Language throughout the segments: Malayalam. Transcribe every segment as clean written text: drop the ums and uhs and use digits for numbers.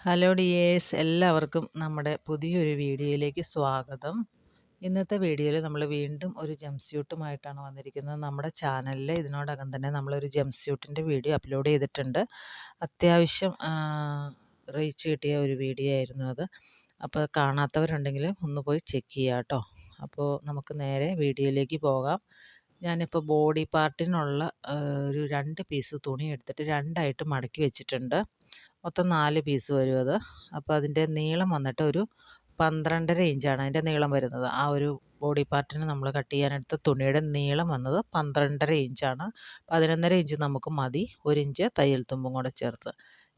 ഹലോ ഡിയേഴ്സ്, എല്ലാവർക്കും നമ്മുടെ പുതിയൊരു വീഡിയോയിലേക്ക് സ്വാഗതം. ഇന്നത്തെ വീഡിയോയിൽ നമ്മൾ വീണ്ടും ഒരു ജംസ്യൂട്ടുമായിട്ടാണ് വന്നിരിക്കുന്നത്. നമ്മുടെ ചാനലിൽ ഇതിനോടകം തന്നെ നമ്മളൊരു ജംസ്യൂട്ടിൻ്റെ വീഡിയോ അപ്ലോഡ് ചെയ്തിട്ടുണ്ട്. അത്യാവശ്യം റീച്ച് കിട്ടിയ ഒരു വീഡിയോ ആയിരുന്നു അത്. അപ്പോൾ കാണാത്തവരുണ്ടെങ്കിൽ ഒന്ന് പോയി ചെക്ക് ചെയ്യുക കേട്ടോ. അപ്പോൾ നമുക്ക് നേരെ വീഡിയോയിലേക്ക് പോകാം. ഞാനിപ്പോൾ ബോഡി പാർട്ടിനുള്ള ഒരു 2 പീസ് തുണി എടുത്തിട്ട് രണ്ടായിട്ട് മടക്കി വെച്ചിട്ടുണ്ട്. മൊത്തം 4 പീസ് വരും അത്. അപ്പോൾ അതിൻ്റെ നീളം വന്നിട്ട് ഒരു 12.5 ഇഞ്ചാണ് അതിൻ്റെ നീളം വരുന്നത്. ആ ഒരു ബോഡി പാർട്ടിന് നമ്മൾ കട്ട് ചെയ്യാനെടുത്ത തുണിയുടെ നീളം വന്നത് 12.5 ഇഞ്ചാണ്. 11.5 ഇഞ്ച് നമുക്ക് മതി, 1 ഇഞ്ച് തയ്യൽ തുമ്പും കൂടെ ചേർത്ത്.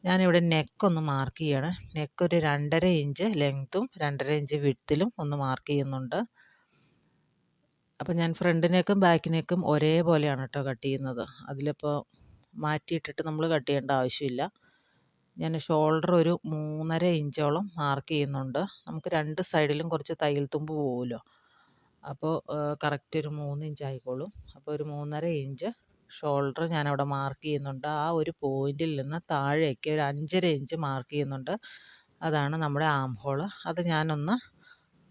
ഞാനിവിടെ നെക്കൊന്ന് മാർക്ക് ചെയ്യാണ്. നെക്ക് ഒരു 2.5 ഇഞ്ച് ലെങ്ത്തും 2.5 ഇഞ്ച് വിഡ്ത്തിലും ഒന്ന് മാർക്ക് ചെയ്യുന്നുണ്ട്. അപ്പോൾ ഞാൻ ഫ്രണ്ട് നെക്കും ബാക്ക് നെക്കും ഒരേപോലെയാണ് കേട്ടോ കട്ട് ചെയ്യുന്നത്. അതിലിപ്പോൾ മാറ്റിയിട്ടിട്ട് നമ്മൾ കട്ട് ചെയ്യേണ്ട ആവശ്യമില്ല. ഞാൻ ഷോൾഡർ ഒരു 3.5 ഇഞ്ചോളം മാർക്ക് ചെയ്യുന്നുണ്ട്. നമുക്ക് 2 സൈഡിലും കുറച്ച് തയ്യൽ തുമ്പ് പോകുമല്ലോ, അപ്പോൾ കറക്റ്റ് ഒരു 3 ഇഞ്ച് ആയിക്കോളും. അപ്പോൾ ഒരു 3.5 ഇഞ്ച് ഷോൾഡർ ഞാനവിടെ മാർക്ക് ചെയ്യുന്നുണ്ട്. ആ ഒരു പോയിന്റിൽ നിന്ന് താഴേക്ക് ഒരു 5.5 ഇഞ്ച് മാർക്ക് ചെയ്യുന്നുണ്ട്. അതാണ് നമ്മുടെ ആം ഹോള്. അത് ഞാനൊന്ന്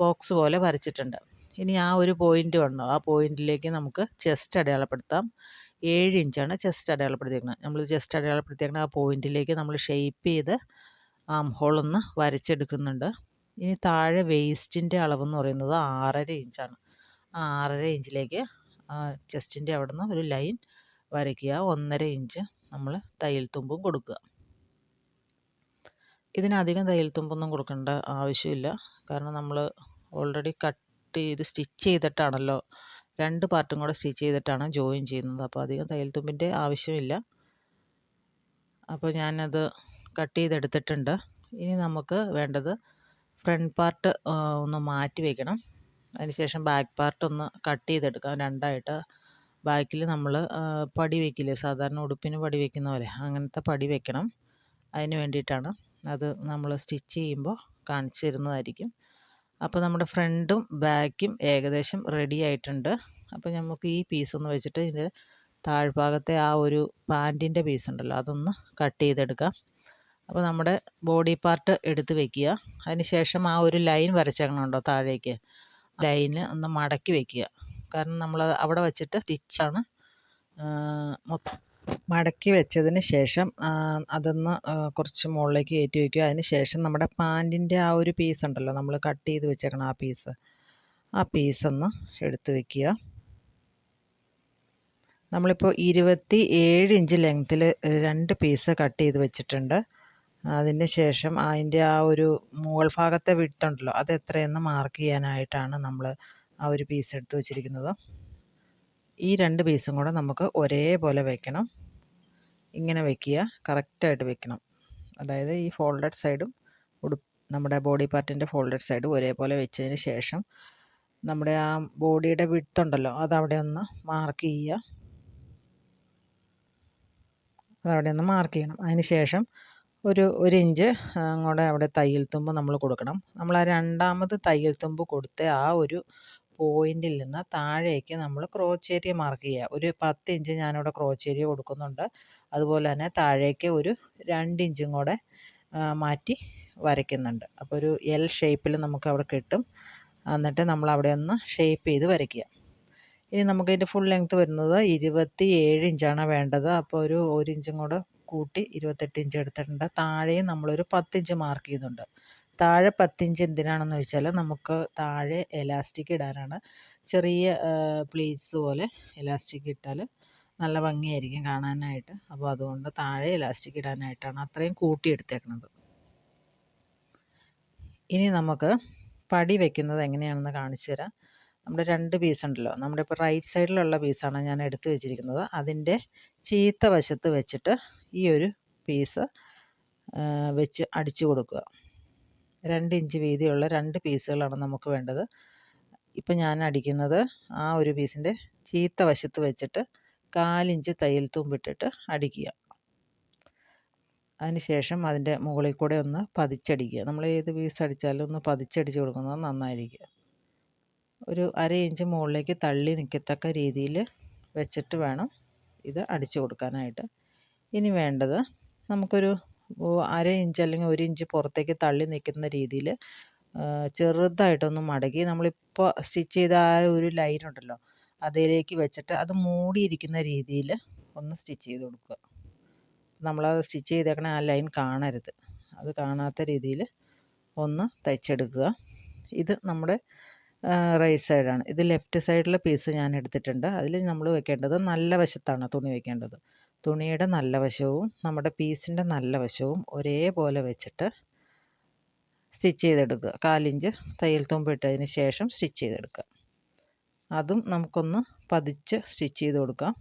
ബോക്സ് പോലെ വരച്ചിട്ടുണ്ട്. ഇനി ആ ഒരു പോയിൻ്റ് ഉണ്ടോ, ആ പോയിന്റിലേക്ക് നമുക്ക് ചെസ്റ്റ് അടയാളപ്പെടുത്താം. 7 ഇഞ്ചാണ് ചെസ്റ്റ് അടയാളപ്പെടുത്തിയേക്കുന്നത്. നമ്മൾ ചെസ്റ്റ് അടയാളപ്പെടുത്തിയേക്കുന്ന ആ പോയിന്റിലേക്ക് നമ്മൾ ഷേപ്പ് ചെയ്ത് ആം ഹോളൊന്ന് വരച്ചെടുക്കുന്നുണ്ട്. ഇനി താഴെ വേസ്റ്റിൻ്റെ അളവെന്ന് പറയുന്നത് 6.5 ഇഞ്ചാണ്. ആ 6.5 ഇഞ്ചിലേക്ക് ചെസ്റ്റിൻ്റെ അവിടെ നിന്ന് ഒരു ലൈൻ വരയ്ക്കുക. 1.5 ഇഞ്ച് നമ്മൾ തയ്യൽ തുമ്പും കൊടുക്കുക. ഇതിനധികം തയ്യൽ തുമ്പൊന്നും കൊടുക്കേണ്ട ആവശ്യമില്ല. കാരണം നമ്മൾ ഓൾറെഡി കട്ട് ചെയ്ത് സ്റ്റിച്ച് ചെയ്തിട്ടാണല്ലോ, 2 പാർട്ടും കൂടെ സ്റ്റിച്ച് ചെയ്തിട്ടാണ് ജോയിൻ ചെയ്യുന്നത്. അപ്പോൾ അധികം തയ്യൽ തുമ്പിൻ്റെ ആവശ്യമില്ല. അപ്പോൾ ഞാനത് കട്ട് ചെയ്തെടുത്തിട്ടുണ്ട്. ഇനി നമുക്ക് വേണ്ടത് ഫ്രണ്ട് പാർട്ട് ഒന്ന് മാറ്റി വയ്ക്കണം. അതിനുശേഷം ബാക്ക് പാർട്ട് ഒന്ന് കട്ട് ചെയ്തെടുക്കാം രണ്ടായിട്ട്. ബാക്കിൽ നമ്മൾ പടി വയ്ക്കില്ലേ, സാധാരണ ഉടുപ്പിന് പടി വയ്ക്കുന്ന പോലെ അങ്ങനത്തെ പടി വയ്ക്കണം. അതിന് വേണ്ടിയിട്ടാണ്. അത് നമ്മൾ സ്റ്റിച്ച് ചെയ്യുമ്പോൾ കാണിച്ചു തരുന്നതായിരിക്കും. അപ്പോൾ നമ്മുടെ ഫ്രണ്ടും ബാക്കും ഏകദേശം റെഡി ആയിട്ടുണ്ട്. അപ്പോൾ നമുക്ക് ഈ പീസൊന്ന് വെച്ചിട്ട് ഇതിൻ്റെ താഴ്ഭാഗത്തെ ആ ഒരു പാൻറ്റിൻ്റെ പീസ് ഉണ്ടല്ലോ, അതൊന്ന് കട്ട് ചെയ്തെടുക്കാം. അപ്പോൾ നമ്മുടെ ബോഡി പാർട്ട് എടുത്ത് വയ്ക്കുക. അതിന് ശേഷം ആ ഒരു ലൈൻ വരച്ചേക്കണുണ്ടോ താഴേക്ക്, ലൈന് ഒന്ന് മടക്കി വയ്ക്കുക. കാരണം നമ്മൾ അവിടെ വച്ചിട്ട് സ്റ്റിച്ചാണ് മടക്കി വെച്ചതിന് ശേഷം അതൊന്ന് കുറച്ച് മുകളിലേക്ക് കയറ്റി വയ്ക്കുക. അതിന് ശേഷം നമ്മുടെ പാൻറ്റിൻ്റെ ആ ഒരു പീസ് ഉണ്ടല്ലോ, നമ്മൾ കട്ട് ചെയ്ത് വെച്ചേക്കണം ആ പീസൊന്ന് എടുത്ത് വയ്ക്കുക. നമ്മളിപ്പോൾ 27 ഇഞ്ച് ലെങ്ത്തിൽ 2 പീസ് കട്ട് ചെയ്ത് വെച്ചിട്ടുണ്ട്. അതിന് ശേഷം അതിൻ്റെ ആ ഒരു മുകൾ ഭാഗത്തെ വിഡ്ത്തുണ്ടല്ലോ, അത് എത്രയെന്ന് മാർക്ക് ചെയ്യാനായിട്ടാണ് നമ്മൾ ആ ഒരു പീസ് എടുത്ത് വെച്ചിരിക്കുന്നത്. ഈ 2 പീസും കൂടെ നമുക്ക് ഒരേപോലെ വയ്ക്കണം. ഇങ്ങനെ വയ്ക്കുക, കറക്റ്റായിട്ട് വെക്കണം. അതായത് ഈ ഫോൾഡഡ് സൈഡും നമ്മുടെ ബോഡി പാർട്ടിൻ്റെ ഫോൾഡഡ് സൈഡും ഒരേപോലെ വെച്ചതിന് ശേഷം നമ്മുടെ ആ ബോഡിയുടെ വിഡ്ത്തുണ്ടല്ലോ, അതവിടെ ഒന്ന് മാർക്ക് ചെയ്യുക. അതവിടെ ഒന്ന് മാർക്ക് ചെയ്യണം. അതിന് ശേഷം ഒരു ഇഞ്ച് അങ്ങോട്ട് അവിടെ തയ്യൽ തുമ്പ് നമ്മൾ കൊടുക്കണം. നമ്മൾ ആ രണ്ടാമത് തയ്യൽ തുമ്പ് കൊടുത്ത ആ ഒരു പോയിന്റിൽ നിന്ന് താഴേക്ക് നമ്മൾ ക്രോച്ചേരിയ മാർക്ക് ചെയ്യുക. ഒരു 10 ഇഞ്ച് ഞാനിവിടെ ക്രോച്ചേരിയ കൊടുക്കുന്നുണ്ട്. അതുപോലെ തന്നെ താഴേക്ക് ഒരു 2 ഇഞ്ചും കൂടെ മാറ്റി വരയ്ക്കുന്നുണ്ട്. അപ്പോൾ ഒരു എൽ ഷേപ്പിൽ നമുക്ക് അവിടെ കിട്ടും. എന്നിട്ട് നമ്മൾ അവിടെ ഒന്ന് ഷേപ്പ് ചെയ്ത് വരയ്ക്കുക. ഇനി നമുക്കതിൻ്റെ ഫുൾ ലെങ്ത്ത് വരുന്നത് 27 ഇഞ്ചാണ് വേണ്ടത്. അപ്പോൾ ഒരു ഇഞ്ചും കൂടെ കൂട്ടി 28 ഇഞ്ച് എടുത്തിട്ടുണ്ട്. താഴെയും നമ്മളൊരു 10 ഇഞ്ച് മാർക്ക് ചെയ്യുന്നുണ്ട്. താഴെ 10 ഇഞ്ച് എന്തിനാണെന്ന് ചോദിച്ചാൽ നമുക്ക് താഴെ എലാസ്റ്റിക് ഇടാനാണ്. ചെറിയ പ്ലീറ്റ്സ് പോലെ എലാസ്റ്റിക് ഇട്ടാൽ നല്ല ഭംഗിയായിരിക്കും കാണാനായിട്ട്. അപ്പോൾ അതുകൊണ്ട് താഴെ എലാസ്റ്റിക് ഇടാനായിട്ടാണ് അത്രയും കൂട്ടിയെടുത്തേക്കുന്നത്. ഇനി നമുക്ക് പടി വയ്ക്കുന്നത് എങ്ങനെയാണെന്ന് കാണിച്ചു തരാം. നമ്മുടെ 2 പീസ് ഉണ്ടല്ലോ, നമ്മുടെ ഇപ്പോൾ റൈറ്റ് സൈഡിലുള്ള പീസാണ് ഞാൻ എടുത്തു വെച്ചിരിക്കുന്നത്. അതിൻ്റെ ചീത്ത വശത്ത് വെച്ചിട്ട് ഈ ഒരു പീസ് വെച്ച് അടിച്ചു കൊടുക്കുക. 2 ഇഞ്ച് വീതിയുള്ള 2 പീസുകളാണ് നമുക്ക് വേണ്ടത്. ഇപ്പം ഞാൻ അടിക്കുന്നത് ആ ഒരു പീസിൻ്റെ ചീത്ത വശത്ത് വെച്ചിട്ട് 4 ഇഞ്ച് തയ്യൽ തുമ്പിട്ടിട്ട് അടിക്കുക. അതിന് ശേഷം അതിൻ്റെ മുകളിൽ കൂടെ ഒന്ന് പതിച്ചടിക്കുക. നമ്മൾ ഏത് പീസ് അടിച്ചാലും ഒന്ന് പതിച്ചടിച്ച് കൊടുക്കുന്നത് നന്നായിരിക്കും. ഒരു 1/2 ഇഞ്ച് മുകളിലേക്ക് തള്ളി നിൽക്കത്തക്ക രീതിയിൽ വെച്ചിട്ട് വേണം ഇത് അടിച്ചു കൊടുക്കാനായിട്ട്. ഇനി വേണ്ടത് നമുക്കൊരു അര ഇഞ്ച് അല്ലെങ്കിൽ 1 ഇഞ്ച് പുറത്തേക്ക് തള്ളി നിൽക്കുന്ന രീതിയിൽ ചെറുതായിട്ടൊന്ന് മടക്കി നമ്മളിപ്പോൾ സ്റ്റിച്ച് ചെയ്ത ആ ഒരു ലൈൻ ഉണ്ടല്ലോ അതിലേക്ക് വെച്ചിട്ട് അത് മൂടിയിരിക്കുന്ന രീതിയിൽ ഒന്ന് സ്റ്റിച്ച് ചെയ്ത് കൊടുക്കുക. നമ്മളത് സ്റ്റിച്ച് ചെയ്തേക്കണ ആ ലൈൻ കാണരുത്, അത് കാണാത്ത രീതിയിൽ ഒന്ന് തയ്ച്ചെടുക്കുക. ഇത് നമ്മുടെ റൈറ്റ് സൈഡാണ്. ഇത് ലെഫ്റ്റ് സൈഡിലെ പീസ് ഞാൻ എടുത്തിട്ടുണ്ട്. അതിൽ നമ്മൾ വെക്കേണ്ടത് നല്ല വശത്താണ് തുണി വെക്കേണ്ടത്. തുണിയുടെ നല്ല വശവും നമ്മുടെ പീസിൻ്റെ നല്ല വശവും ഒരേപോലെ വെച്ചിട്ട് സ്റ്റിച്ച് ചെയ്തെടുക്കുക. 1/4 ഇഞ്ച് തയ്യൽ തുമ്പ് ഇട്ടതിന് ശേഷം സ്റ്റിച്ച് ചെയ്തെടുക്കുക. അതും നമുക്കൊന്ന് പതിച്ച് സ്റ്റിച്ച് ചെയ്ത് കൊടുക്കാം.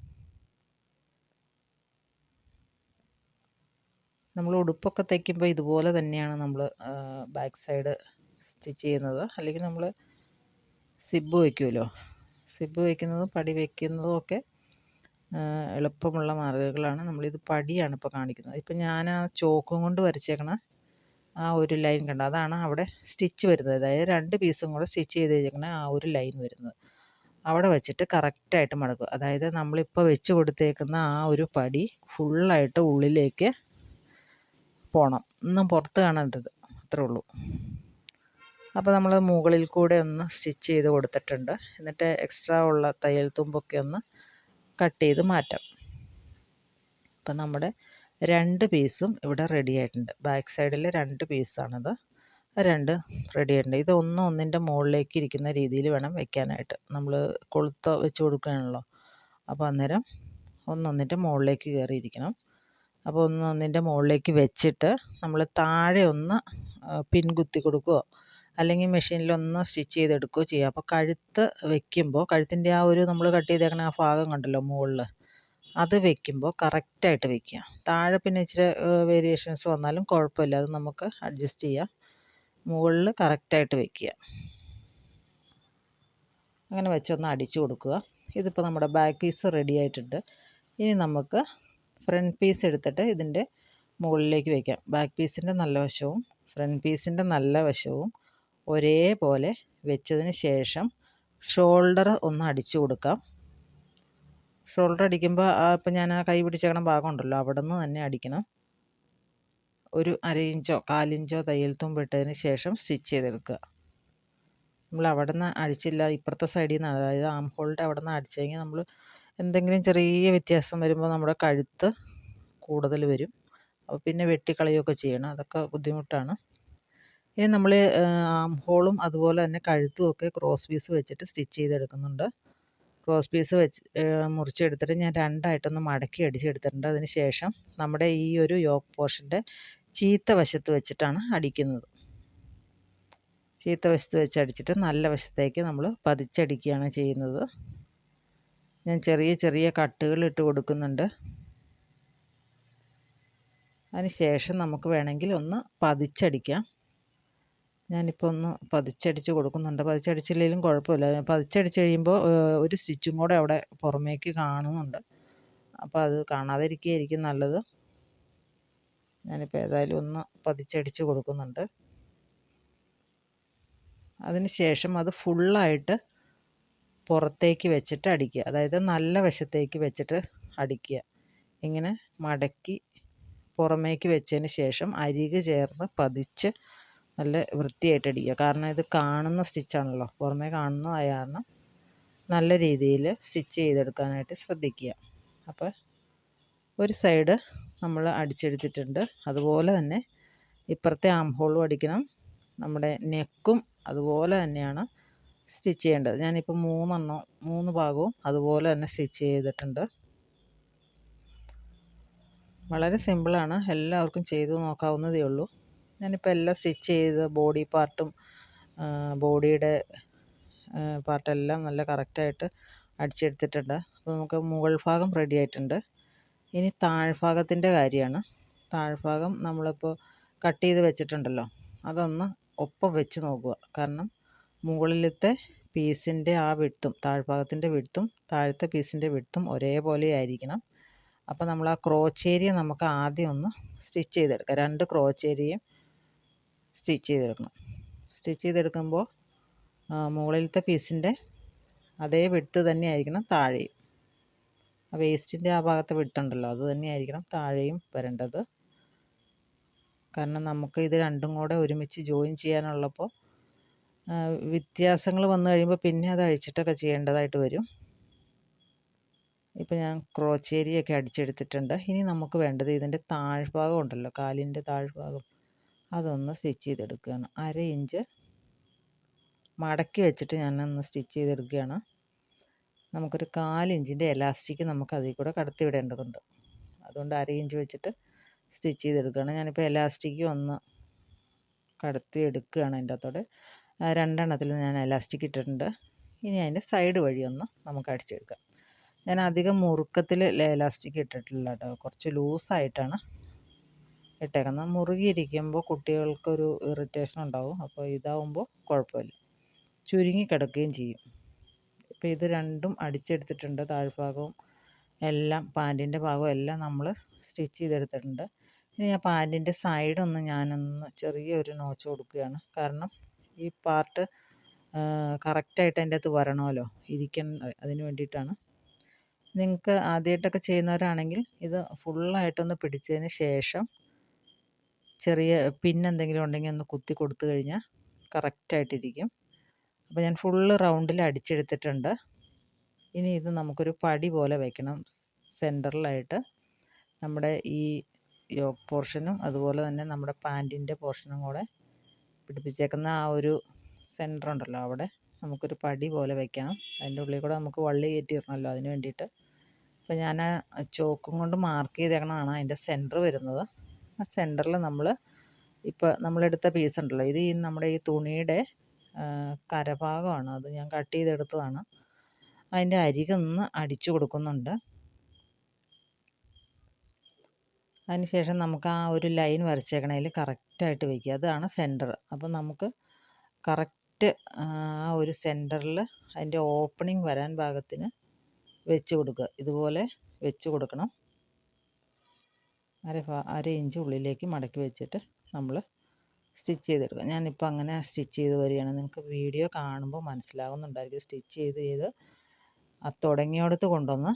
നമ്മൾ ഉടുപ്പൊക്കെ തയ്ക്കുമ്പോൾ ഇതുപോലെ തന്നെയാണ് നമ്മൾ ബാക്ക് സൈഡ് സ്റ്റിച്ച് ചെയ്യുന്നത്. അല്ലെങ്കിൽ നമ്മൾ സിബ്ബ് വയ്ക്കുമല്ലോ, സിബ്ബ് വയ്ക്കുന്നതും പടി വയ്ക്കുന്നതും ഒക്കെ എളുപ്പമുള്ള മാർഗ്ഗങ്ങളാണ്. നമ്മളിത് പടിയാണ് ഇപ്പോൾ കാണിക്കുന്നത്. ഇപ്പം ഞാൻ ആ ചോക്കും കൊണ്ട് വരച്ചേക്കണ ആ ഒരു ലൈൻ കണ്ട, അതാണ് അവിടെ സ്റ്റിച്ച് വരുന്നത്. അതായത് 2 പീസും കൂടെ സ്റ്റിച്ച് ചെയ്ത് വെച്ചേക്കണ ആ ഒരു ലൈൻ വരുന്നത്. അവിടെ വെച്ചിട്ട് കറക്റ്റായിട്ട് മടക്കുക. അതായത് നമ്മളിപ്പോൾ വെച്ച് കൊടുത്തേക്കുന്ന ആ ഒരു പടി ഫുള്ളായിട്ട് ഉള്ളിലേക്ക് പോകണം, ഒന്നും പുറത്ത് കാണരുത്, അത്രേ ഉള്ളൂ. അപ്പോൾ നമ്മൾ മുകളിൽ കൂടെ ഒന്ന് സ്റ്റിച്ച് ചെയ്ത് കൊടുത്തിട്ടുണ്ട്. എന്നിട്ട് എക്സ്ട്രാ ഉള്ള തയ്യൽ തുമ്പൊക്കെ ഒന്ന് കട്ട് ചെയ്ത് മാറ്റാം. അപ്പം നമ്മുടെ 2 പീസും ഇവിടെ റെഡി ആയിട്ടുണ്ട്. ബാക്ക് സൈഡിൽ 2 പീസാണിത്. 2 റെഡി ആയിട്ടുണ്ട്. ഇത് ഒന്നിൻ്റെ മുകളിലേക്ക് ഇരിക്കുന്ന രീതിയിൽ വേണം വെക്കാനായിട്ട്. നമ്മൾ കൊളുത്ത് വെച്ച് കൊടുക്കുകയാണല്ലോ, അപ്പോൾ അന്നേരം ഒന്നിൻ്റെ മുകളിലേക്ക് കയറിയിരിക്കണം. അപ്പോൾ ഒന്നിൻ്റെ മുകളിലേക്ക് വെച്ചിട്ട് നമ്മൾ താഴെ ഒന്ന് പിൻ കുത്തി കൊടുക്കുകയോ അല്ലെങ്കിൽ മെഷീനിലൊന്ന് സ്റ്റിച്ച് ചെയ്തെടുക്കുകയോ ചെയ്യുക. അപ്പോൾ കഴുത്ത് വെക്കുമ്പോൾ കഴുത്തിൻ്റെ ആ ഒരു നമ്മൾ കട്ട് ചെയ്തേക്കണ ആ ഭാഗം കണ്ടല്ലോ മുകളിൽ, അത് വെക്കുമ്പോൾ കറക്റ്റായിട്ട് വെക്കുക. താഴെ പിന്നെ ഇച്ചിരി വേരിയേഷൻസ് വന്നാലും കുഴപ്പമില്ല, അത് നമുക്ക് അഡ്ജസ്റ്റ് ചെയ്യാം. മുകളിൽ കറക്റ്റായിട്ട് വെക്കുക. അങ്ങനെ വെച്ചൊന്ന് അടിച്ചു കൊടുക്കുക. ഇതിപ്പോൾ നമ്മുടെ ബാക്ക് പീസ് റെഡി ആയിട്ടുണ്ട്. ഇനി നമുക്ക് ഫ്രണ്ട് പീസ് എടുത്തിട്ട് ഇതിൻ്റെ മുകളിലേക്ക് വയ്ക്കാം. ബാക്ക് പീസിൻ്റെ നല്ല വശവും ഫ്രണ്ട് പീസിൻ്റെ നല്ല വശവും ഒരേപോലെ വെച്ചതിന് ശേഷം ഷോൾഡർ ഒന്ന് അടിച്ചു കൊടുക്കാം. ഷോൾഡർ അടിക്കുമ്പോൾ ഇപ്പം ഞാൻ ആ കൈ പിടിച്ചേക്കണ ഭാഗം ഉണ്ടല്ലോ, അവിടെ നിന്ന് തന്നെ അടിക്കണം. ഒരു 1/2 ഇഞ്ചോ 1/4 ഇഞ്ചോ തയ്യൽ തുമ്പ് ഇട്ടതിന് ശേഷം സ്റ്റിച്ച് ചെയ്തെടുക്കുക. നമ്മൾ അവിടെ നിന്ന് അടിച്ചില്ല, ഇപ്പുറത്തെ സൈഡിൽ നിന്ന്, അതായത് ആം ഹോളിൻ്റെ അവിടെ നിന്ന് അടിച്ചെങ്കിൽ നമ്മൾ എന്തെങ്കിലും ചെറിയ വ്യത്യാസം വരുമ്പോൾ നമ്മുടെ കഴുത്ത് കൂടുതൽ വരും. അപ്പോൾ പിന്നെ വെട്ടിക്കളയുകയൊക്കെ ചെയ്യണം, അതൊക്കെ ബുദ്ധിമുട്ടാണ്. ഇനി നമ്മൾ ആം ഹോളും അതുപോലെ തന്നെ കഴുത്തും ഒക്കെ ക്രോസ് പീസ് വെച്ചിട്ട് സ്റ്റിച്ച് ചെയ്തെടുക്കുന്നുണ്ട്. ക്രോസ് പീസ് വെച്ച് മുറിച്ചെടുത്തിട്ട് ഞാൻ 2ആയിട്ടൊന്ന് മടക്കി അടിച്ചെടുത്തിട്ടുണ്ട്. അതിന് ശേഷം നമ്മുടെ ഈ ഒരു യോക്ക് പോർഷൻ്റെ ചീത്ത വശത്ത് വെച്ചിട്ടാണ് അടിക്കുന്നത്. ചീത്ത വശത്ത് വെച്ച് അടിച്ചിട്ട് നല്ല വശത്തേക്ക് നമ്മൾ പതിച്ചടിക്കുകയാണ് ചെയ്യുന്നത്. ഞാൻ ചെറിയ ചെറിയ കട്ടുകൾ ഇട്ട് കൊടുക്കുന്നുണ്ട്. അതിന് ശേഷം നമുക്ക് വേണമെങ്കിൽ ഒന്ന് പതിച്ചടിക്കാം. ഞാനിപ്പോൾ ഒന്ന് പതിച്ചടിച്ച് കൊടുക്കുന്നുണ്ട്. പതിച്ചടിച്ചില്ലെങ്കിലും കുഴപ്പമില്ല. പതിച്ചടിച്ച് കഴിയുമ്പോൾ ഒരു സ്റ്റിച്ചും കൂടെ അവിടെ പുറമേക്ക് കാണുന്നുണ്ട്. അപ്പോൾ അത് കാണാതിരിക്കുകയായിരിക്കും നല്ലത്. ഞാനിപ്പോൾ ഏതായാലും ഒന്ന് പതിച്ചടിച്ച് കൊടുക്കുന്നുണ്ട്. അതിന് ശേഷം അത് ഫുള്ളായിട്ട് പുറത്തേക്ക് വെച്ചിട്ട് അടിക്കുക. അതായത് നല്ല വശത്തേക്ക് വെച്ചിട്ട് അടിക്കുക. ഇങ്ങനെ മടക്കി പുറമേക്ക് വെച്ചതിന് ശേഷം അരിക് ചേർന്ന് പതിച്ച് നല്ല വൃത്തിയായിട്ട് അടിക്കുക. കാരണം ഇത് കാണുന്ന സ്റ്റിച്ചാണല്ലോ, പുറമേ കാണുന്നതായ കാരണം നല്ല രീതിയിൽ സ്റ്റിച്ച് ചെയ്തെടുക്കാനായിട്ട് ശ്രദ്ധിക്കുക. അപ്പോൾ ഒരു സൈഡ് നമ്മൾ അടിച്ചെടുത്തിട്ടുണ്ട്. അതുപോലെ തന്നെ ഇപ്പുറത്തെ ആം ഹോളും അടിക്കണം. നമ്മുടെ നെക്കും അതുപോലെ തന്നെയാണ് സ്റ്റിച്ച് ചെയ്യേണ്ടത്. ഞാനിപ്പോൾ 3 ഭാഗവും അതുപോലെ തന്നെ സ്റ്റിച്ച് ചെയ്തിട്ടുണ്ട്. വളരെ സിമ്പിളാണ്, എല്ലാവർക്കും ചെയ്ത് നോക്കാവുന്നതേ ഉള്ളൂ. ഞാനിപ്പോൾ എല്ലാം സ്റ്റിച്ച് ചെയ്ത് ബോഡി പാർട്ടും ബോഡിയുടെ പാർട്ടെല്ലാം നല്ല കറക്റ്റായിട്ട് അടിച്ചെടുത്തിട്ടുണ്ട്. അപ്പോൾ നമുക്ക് മുകൾ ഭാഗം റെഡി ആയിട്ടുണ്ട്. ഇനി താഴ്ഭാഗത്തിൻ്റെ കാര്യമാണ്. താഴ്ഭാഗം നമ്മളിപ്പോൾ കട്ട് ചെയ്ത് വെച്ചിട്ടുണ്ടല്ലോ, അതൊന്ന് ഒപ്പം വെച്ച് നോക്കുക. കാരണം മുകളിലത്തെ പീസിൻ്റെ ആ വിഡ്ത്തും താഴ്ഭാഗത്തിൻ്റെ വിഡ്ത്തും താഴത്തെ പീസിൻ്റെ വിഡ്ത്തും ഒരേപോലെ ആയിരിക്കണം. അപ്പോൾ നമ്മൾ ആ ക്രോച്ച് ഏരിയ നമുക്ക് ആദ്യം ഒന്ന് സ്റ്റിച്ച് ചെയ്തെടുക്കാം. 2 ക്രോച്ച് ഏരിയയും സ്റ്റിച്ച് ചെയ്തെടുക്കണം. സ്റ്റിച്ച് ചെയ്തെടുക്കുമ്പോൾ മുകളിലത്തെ പീസിൻ്റെ അതേ വിഡ്ത്ത് തന്നെ ആയിരിക്കണം താഴെയും. ആ വേസ്റ്റിൻ്റെ ആ ഭാഗത്തെ വിഡ്ത്തുണ്ടല്ലോ, അത് തന്നെയായിരിക്കണം താഴെയും വരേണ്ടത്. കാരണം നമുക്ക് ഇത് രണ്ടും കൂടെ ഒരുമിച്ച് ജോയിൻ ചെയ്യാനുള്ളപ്പോൾ വ്യത്യാസങ്ങൾ വന്നു കഴിയുമ്പോൾ പിന്നെ അത് അഴിച്ചിട്ടൊക്കെ ചെയ്യേണ്ടതായിട്ട് വരും. ഇപ്പോൾ ഞാൻ ക്രോച്ചേരിയൊക്കെ അടിച്ചെടുത്തിട്ടുണ്ട്. ഇനി നമുക്ക് വേണ്ടത് ഇതിൻ്റെ താഴ്ഭാഗം ഉണ്ടല്ലോ, കാലിൻ്റെ താഴ്ഭാഗം, അതൊന്ന് സ്റ്റിച്ച് ചെയ്തെടുക്കുകയാണ്. 1/2 ഇഞ്ച് മടക്കി വെച്ചിട്ട് ഞാനൊന്ന് സ്റ്റിച്ച് ചെയ്തെടുക്കുകയാണ്. നമുക്കൊരു 1/4 ഇഞ്ചിൻ്റെ എലാസ്റ്റിക് നമുക്ക് അതിൽ കൂടെ കടത്തി വിടേണ്ടതുണ്ട്. അതുകൊണ്ട് 1/2 ഇഞ്ച് വെച്ചിട്ട് സ്റ്റിച്ച് ചെയ്തെടുക്കുകയാണ്. ഞാനിപ്പോൾ എലാസ്റ്റിക് ഒന്ന് കടത്തി എടുക്കുകയാണ്. അതിൻ്റെ അകത്തോടെ 2 ഞാൻ എലാസ്റ്റിക് ഇട്ടിട്ടുണ്ട്. ഇനി അതിൻ്റെ സൈഡ് വഴി ഒന്ന് നമുക്ക് അടിച്ചെടുക്കാം. ഞാൻ അധികം മുറുക്കത്തിൽ എലാസ്റ്റിക് ഇട്ടിട്ടില്ല കേട്ടോ, കുറച്ച് ലൂസായിട്ടാണ് ഇട്ടേക്കുന്നത്. മുറുകിയിരിക്കുമ്പോൾ കുട്ടികൾക്കൊരു ഇറിറ്റേഷൻ ഉണ്ടാവും. അപ്പോൾ ഇതാവുമ്പോൾ കുഴപ്പമില്ല, ചുരുങ്ങി കിടക്കുകയും ചെയ്യും. ഇപ്പോൾ ഇത് രണ്ടും അടിച്ചെടുത്തിട്ടുണ്ട്. താഴ്ഭാഗവും എല്ലാം പാൻറ്റിൻ്റെ ഭാഗവും എല്ലാം നമ്മൾ സ്റ്റിച്ച് ചെയ്തെടുത്തിട്ടുണ്ട്. ഇനി ആ പാൻറ്റിൻ്റെ സൈഡൊന്ന് ഞാനൊന്ന് ചെറിയൊരു നോച്ച് കൊടുക്കുകയാണ്. കാരണം ഈ പാർട്ട് കറക്റ്റായിട്ട് അതിൻ്റെ അകത്ത് വരണമല്ലോ, അതിന് വേണ്ടിയിട്ടാണ്. നിങ്ങൾക്ക് ആദ്യമായിട്ടൊക്കെ ചെയ്യുന്നവരാണെങ്കിൽ ഇത് ഫുള്ളായിട്ടൊന്ന് പിടിച്ചതിന് ശേഷം ചെറിയ പിന്നെന്തെങ്കിലും ഉണ്ടെങ്കിൽ ഒന്ന് കുത്തി കൊടുത്തു കഴിഞ്ഞാൽ കറക്റ്റായിട്ടിരിക്കും. അപ്പോൾ ഞാൻ ഫുള്ള് റൗണ്ടിൽ അടിച്ചെടുത്തിട്ടുണ്ട്. ഇനി ഇത് നമുക്കൊരു പടി പോലെ വയ്ക്കണം. സെൻറ്ററിലായിട്ട് നമ്മുടെ ഈ യോക്ക് പോർഷനും അതുപോലെ തന്നെ നമ്മുടെ പാൻറ്റിൻ്റെ പോർഷനും കൂടെ പിടിപ്പിച്ചേക്കുന്ന ആ ഒരു സെൻറ്റർ ഉണ്ടല്ലോ, അവിടെ നമുക്കൊരു പടി പോലെ വയ്ക്കണം. അതിൻ്റെ ഉള്ളിൽ കൂടെ നമുക്ക് വള്ളി കയറ്റിയിടണമല്ലോ, അതിന് വേണ്ടിയിട്ട്. അപ്പോൾ ഞാൻ ആ ചോക്കും കൊണ്ട് മാർക്ക് ചെയ്തേക്കണതാണ് അതിൻ്റെ സെൻറ്റർ വരുന്നത്. ആ സെൻറ്ററിൽ ഇപ്പോൾ നമ്മളെടുത്ത പീസ് ഉണ്ടല്ലോ, ഇത് നമ്മുടെ ഈ തുണിയുടെ കരഭാഗമാണ്. അത് ഞാൻ കട്ട് ചെയ്തെടുത്തതാണ്. അതിൻ്റെ അരികൊന്ന് അടിച്ചു കൊടുക്കുന്നുണ്ട്. അതിന് ശേഷം നമുക്ക് ആ ഒരു ലൈൻ വരച്ചേക്കണതിൽ കറക്റ്റായിട്ട് വയ്ക്കുക. അതാണ് സെൻറ്റർ. അപ്പം നമുക്ക് കറക്റ്റ് ആ ഒരു സെൻറ്ററിൽ അതിൻ്റെ ഓപ്പണിംഗ് വരാൻ പാകത്തിന് വെച്ച് കൊടുക്കുക. ഇതുപോലെ വെച്ച് കൊടുക്കണം. 1/2 ഇഞ്ച് ഉള്ളിലേക്ക് മടക്കി വെച്ചിട്ട് നമ്മൾ സ്റ്റിച്ച് ചെയ്തെടുക്കുക. ഞാനിപ്പോൾ അങ്ങനെ സ്റ്റിച്ച് ചെയ്ത് വരികയാണ്. നിങ്ങൾക്ക് വീഡിയോ കാണുമ്പോൾ മനസ്സിലാകുന്നുണ്ടായിരിക്കും. സ്റ്റിച്ച് ചെയ്ത് ആ തുടങ്ങിയോടത്ത് കൊണ്ടുവന്ന്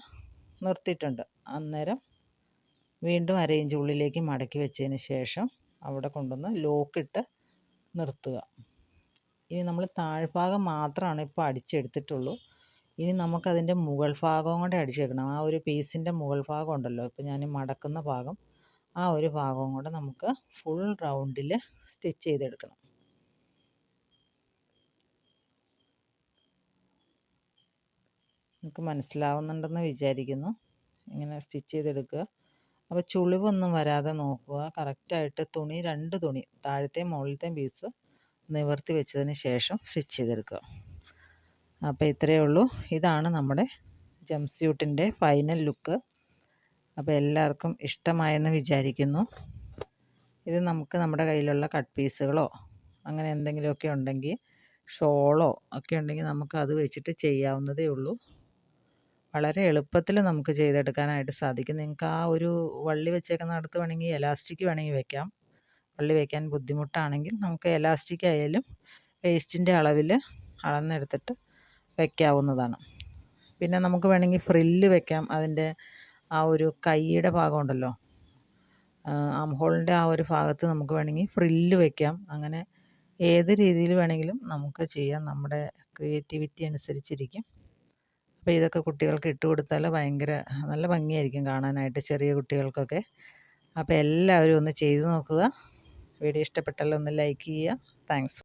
നിർത്തിയിട്ടുണ്ട്. അന്നേരം വീണ്ടും 1/2 ഇഞ്ച് ഉള്ളിലേക്ക് മടക്കി വെച്ചതിന് ശേഷം അവിടെ കൊണ്ടുവന്ന് ലോക്കിട്ട് നിർത്തുക. ഇനി നമ്മൾ താഴ്ഭാഗം മാത്രമാണ് ഇപ്പോൾ അടിച്ചെടുത്തിട്ടുള്ളൂ. ഇനി നമുക്കതിൻ്റെ മുകൾ ഭാഗവും കൂടെ അടിച്ചെടുക്കണം. ആ ഒരു പീസിൻ്റെ മുകൾ ഭാഗം ഉണ്ടല്ലോ, ഇപ്പോൾ ഞാൻ മടക്കുന്ന ഭാഗം, ആ ഒരു ഭാഗവും കൂടെ നമുക്ക് ഫുൾ റൗണ്ടിൽ സ്റ്റിച്ച് ചെയ്തെടുക്കണം. നിങ്ങൾക്ക് മനസ്സിലാവുന്നുണ്ടെന്ന് വിചാരിക്കുന്നു. ഇങ്ങനെ സ്റ്റിച്ച് ചെയ്തെടുക്കുക. അപ്പോൾ ചുളിവൊന്നും വരാതെ നോക്കുക. കറക്റ്റായിട്ട് തുണി 2 തുണി താഴത്തെയും മുകളിലത്തെയും പീസ് നിവർത്തി വെച്ചതിന് ശേഷം സ്റ്റിച്ച് ചെയ്തെടുക്കുക. അപ്പോൾ ഇത്രയേ ഉള്ളൂ. ഇതാണ് നമ്മുടെ ജംപ് സ്യൂട്ടിൻ്റെ ഫൈനൽ ലുക്ക്. അപ്പോൾ എല്ലാവർക്കും ഇഷ്ടമായെന്ന് വിചാരിക്കുന്നു. ഇത് നമുക്ക് നമ്മുടെ കയ്യിലുള്ള കട്ട് പീസുകളോ അങ്ങനെ എന്തെങ്കിലുമൊക്കെ ഉണ്ടെങ്കിൽ, ഷോളോ ഒക്കെ ഉണ്ടെങ്കിൽ നമുക്ക് അത് വെച്ചിട്ട് ചെയ്യാവുന്നതേ ഉള്ളൂ. വളരെ എളുപ്പത്തിൽ നമുക്ക് ചെയ്തെടുക്കാനായിട്ട് സാധിക്കും. നിങ്ങൾക്ക് ആ ഒരു വള്ളി വെച്ചേക്കുന്നിടത്ത് വേണമെങ്കിൽ എലാസ്റ്റിക് വേണമെങ്കിൽ വെക്കാം. വള്ളി വയ്ക്കാൻ ബുദ്ധിമുട്ടാണെങ്കിൽ നമുക്ക് എലാസ്റ്റിക് ആയാലും വേസ്റ്റിൻ്റെ അളവിൽ അളന്നെടുത്തിട്ട് വയ്ക്കാവുന്നതാണ്. പിന്നെ നമുക്ക് വേണമെങ്കിൽ ഫ്രില്ല് വെക്കാം. അതിൻ്റെ ആ ഒരു കൈയുടെ ഭാഗം ഉണ്ടല്ലോ, ആം ഹോളിൻ്റെ ആ ഒരു ഭാഗത്ത് നമുക്ക് വേണമെങ്കിൽ ഫ്രില്ല് വെക്കാം. അങ്ങനെ ഏത് രീതിയിൽ വേണമെങ്കിലും നമുക്ക് ചെയ്യാം. നമ്മുടെ ക്രിയേറ്റിവിറ്റി അനുസരിച്ചിരിക്കും. അപ്പോൾ ഇതൊക്കെ കുട്ടികൾക്ക് ഇട്ട് കൊടുത്താൽ ഭയങ്കര നല്ല ഭംഗിയായിരിക്കും കാണാനായിട്ട്, ചെറിയ കുട്ടികൾക്കൊക്കെ. അപ്പോൾ എല്ലാവരും ഒന്ന് ചെയ്ത് നോക്കുക. വീഡിയോ ഇഷ്ടപ്പെട്ടാൽ ഒന്ന് ലൈക്ക് ചെയ്യുക. താങ്ക്സ്.